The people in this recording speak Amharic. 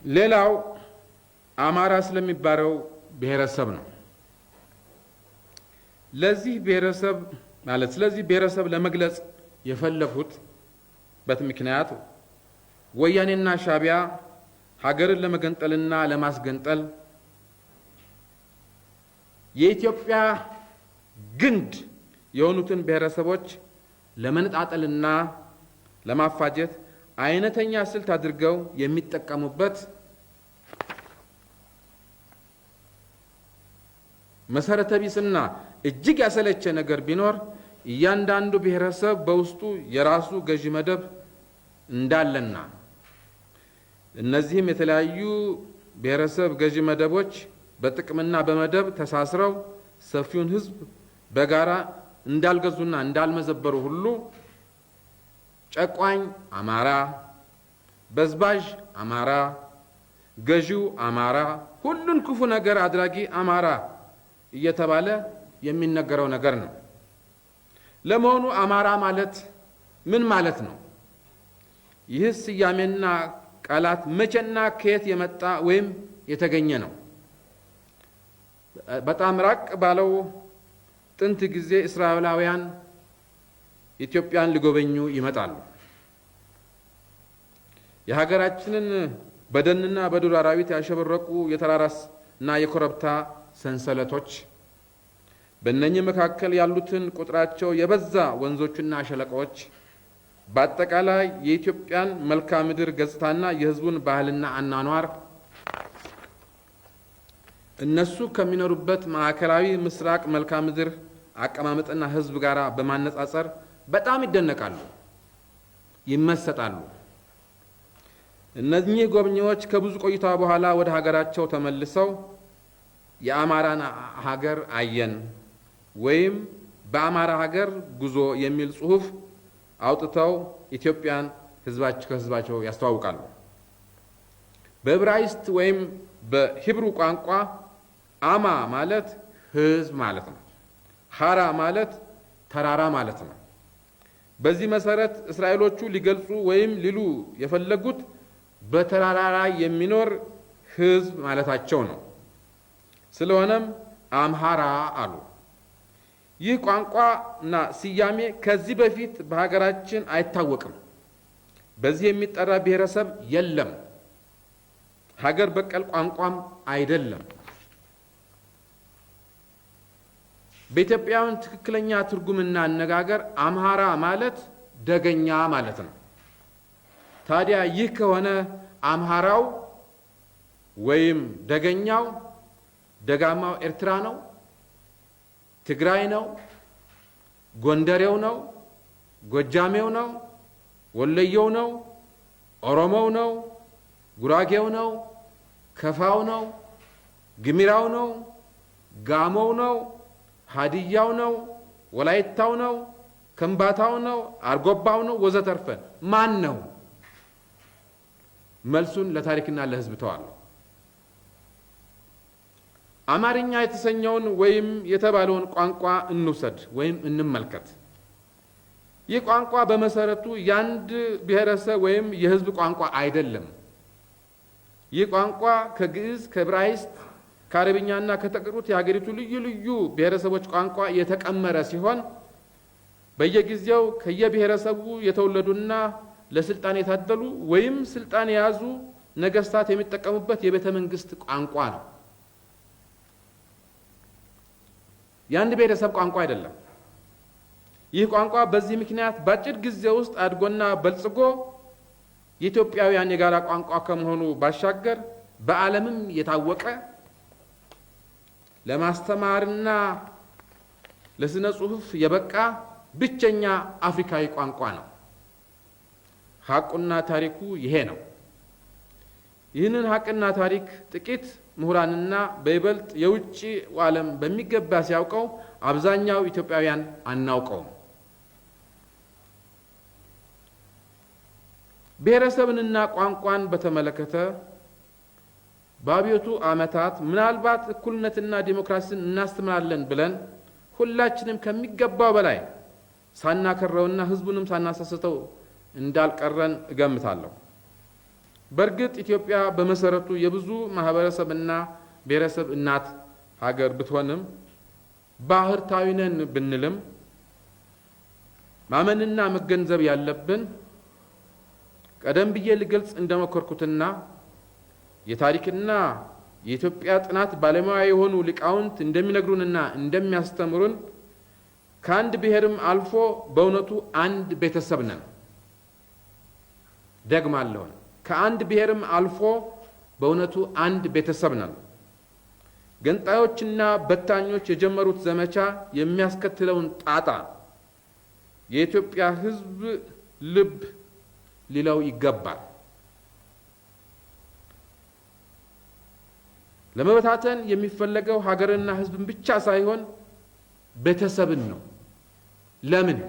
ሌላው አማራ ስለሚባለው ብሔረሰብ ነው። ስለዚህ ብሔረሰብ ለመግለጽ የፈለኩት ምክንያት ወያኔና ሻዕቢያ ሀገርን ለመገንጠልና ለማስገንጠል የኢትዮጵያ ግንድ የሆኑትን ብሔረሰቦች ለመነጣጠልና ለማፋጀት አይነተኛ ስልት አድርገው የሚጠቀሙበት መሰረተ ቢስና እጅግ ያሰለቸ ነገር ቢኖር እያንዳንዱ ብሔረሰብ በውስጡ የራሱ ገዢ መደብ እንዳለና እነዚህም የተለያዩ ብሔረሰብ ገዢ መደቦች በጥቅምና በመደብ ተሳስረው ሰፊውን ሕዝብ በጋራ እንዳልገዙና እንዳልመዘበሩ ሁሉ ጨቋኝ አማራ፣ በዝባዥ አማራ፣ ገዢው አማራ፣ ሁሉን ክፉ ነገር አድራጊ አማራ እየተባለ የሚነገረው ነገር ነው። ለመሆኑ አማራ ማለት ምን ማለት ነው? ይህ ስያሜና ቃላት መቼና ከየት የመጣ ወይም የተገኘ ነው? በጣም ራቅ ባለው ጥንት ጊዜ እስራኤላውያን ኢትዮጵያን ሊጎበኙ ይመጣሉ። የሀገራችንን በደንና በዱር አራዊት ያሸበረቁ የተራራና የኮረብታ ሰንሰለቶች፣ በእነኚህ መካከል ያሉትን ቁጥራቸው የበዛ ወንዞችና ሸለቆዎች፣ በአጠቃላይ የኢትዮጵያን መልክዓ ምድር ገጽታና የሕዝቡን ባህልና አኗኗር እነሱ ከሚኖሩበት ማዕከላዊ ምስራቅ መልክዓ ምድር አቀማመጥና ሕዝብ ጋር በማነጻጸር በጣም ይደነቃሉ፣ ይመሰጣሉ። እነዚህ ጎብኚዎች ከብዙ ቆይታ በኋላ ወደ ሀገራቸው ተመልሰው የአማራን ሀገር አየን ወይም በአማራ ሀገር ጉዞ የሚል ጽሑፍ አውጥተው ኢትዮጵያን ከሕዝባቸው ያስተዋውቃሉ። በዕብራይስጥ ወይም በሂብሩ ቋንቋ አማ ማለት ሕዝብ ማለት ነው። ሐራ ማለት ተራራ ማለት ነው። በዚህ መሰረት እስራኤሎቹ ሊገልጹ ወይም ሊሉ የፈለጉት በተራራ ላይ የሚኖር ሕዝብ ማለታቸው ነው። ስለሆነም አምሃራ አሉ። ይህ ቋንቋና ስያሜ ከዚህ በፊት በሀገራችን አይታወቅም። በዚህ የሚጠራ ብሔረሰብ የለም። ሀገር በቀል ቋንቋም አይደለም። በኢትዮጵያውያን ትክክለኛ ትርጉምና አነጋገር አምሃራ ማለት ደገኛ ማለት ነው። ታዲያ ይህ ከሆነ አምሃራው ወይም ደገኛው ደጋማው ኤርትራ ነው፣ ትግራይ ነው፣ ጎንደሬው ነው፣ ጎጃሜው ነው፣ ወለየው ነው፣ ኦሮሞው ነው፣ ጉራጌው ነው፣ ከፋው ነው፣ ግሚራው ነው፣ ጋሞው ነው፣ ሀዲያው ነው፣ ወላይታው ነው፣ ከምባታው ነው፣ አርጎባው ነው፣ ወዘተርፈ ማን ነው? መልሱን ለታሪክና ለሕዝብ ተዋለሁ። አማርኛ የተሰኘውን ወይም የተባለውን ቋንቋ እንውሰድ ወይም እንመልከት። ይህ ቋንቋ በመሰረቱ የአንድ ብሔረሰብ ወይም የሕዝብ ቋንቋ አይደለም። ይህ ቋንቋ ከግዕዝ፣ ከዕብራይስጥ፣ ከአረብኛና ከተቀሩት የሀገሪቱ ልዩ ልዩ ብሔረሰቦች ቋንቋ የተቀመረ ሲሆን በየጊዜው ከየብሔረሰቡ የተወለዱና ለስልጣን የታደሉ ወይም ስልጣን የያዙ ነገስታት የሚጠቀሙበት የቤተ መንግስት ቋንቋ ነው። የአንድ ብሔረሰብ ቋንቋ አይደለም። ይህ ቋንቋ በዚህ ምክንያት በአጭር ጊዜ ውስጥ አድጎና በልጽጎ የኢትዮጵያውያን የጋራ ቋንቋ ከመሆኑ ባሻገር በዓለምም የታወቀ ለማስተማርና ለስነ ጽሑፍ የበቃ ብቸኛ አፍሪካዊ ቋንቋ ነው። ሐቁና ታሪኩ ይሄ ነው። ይህንን ሐቅና ታሪክ ጥቂት ምሁራንና በይበልጥ የውጭ ዓለም በሚገባ ሲያውቀው አብዛኛው ኢትዮጵያውያን አናውቀውም። ብሔረሰብንና ቋንቋን በተመለከተ በአብዮቱ ዓመታት ምናልባት እኩልነትና ዲሞክራሲን እናስተምራለን ብለን ሁላችንም ከሚገባው በላይ ሳናከረውና ሕዝቡንም ሳናሳስተው እንዳልቀረን እገምታለሁ። በእርግጥ ኢትዮጵያ በመሰረቱ የብዙ ማህበረሰብና ብሔረሰብ እናት ሀገር ብትሆንም ባህርታዊ ነን ብንልም ማመንና መገንዘብ ያለብን ቀደም ብዬ ልገልጽ እንደሞከርኩትና የታሪክና የኢትዮጵያ ጥናት ባለሙያ የሆኑ ሊቃውንት እንደሚነግሩንና እንደሚያስተምሩን ከአንድ ብሔርም አልፎ በእውነቱ አንድ ቤተሰብ ነን። ደግማለሁ፣ ከአንድ ብሔርም አልፎ በእውነቱ አንድ ቤተሰብ ነን። ገንጣዮችና በታኞች የጀመሩት ዘመቻ የሚያስከትለውን ጣጣ የኢትዮጵያ ሕዝብ ልብ ሊለው ይገባል። ለመበታተን የሚፈለገው ሀገርና ሕዝብን ብቻ ሳይሆን ቤተሰብን ነው። ለምን?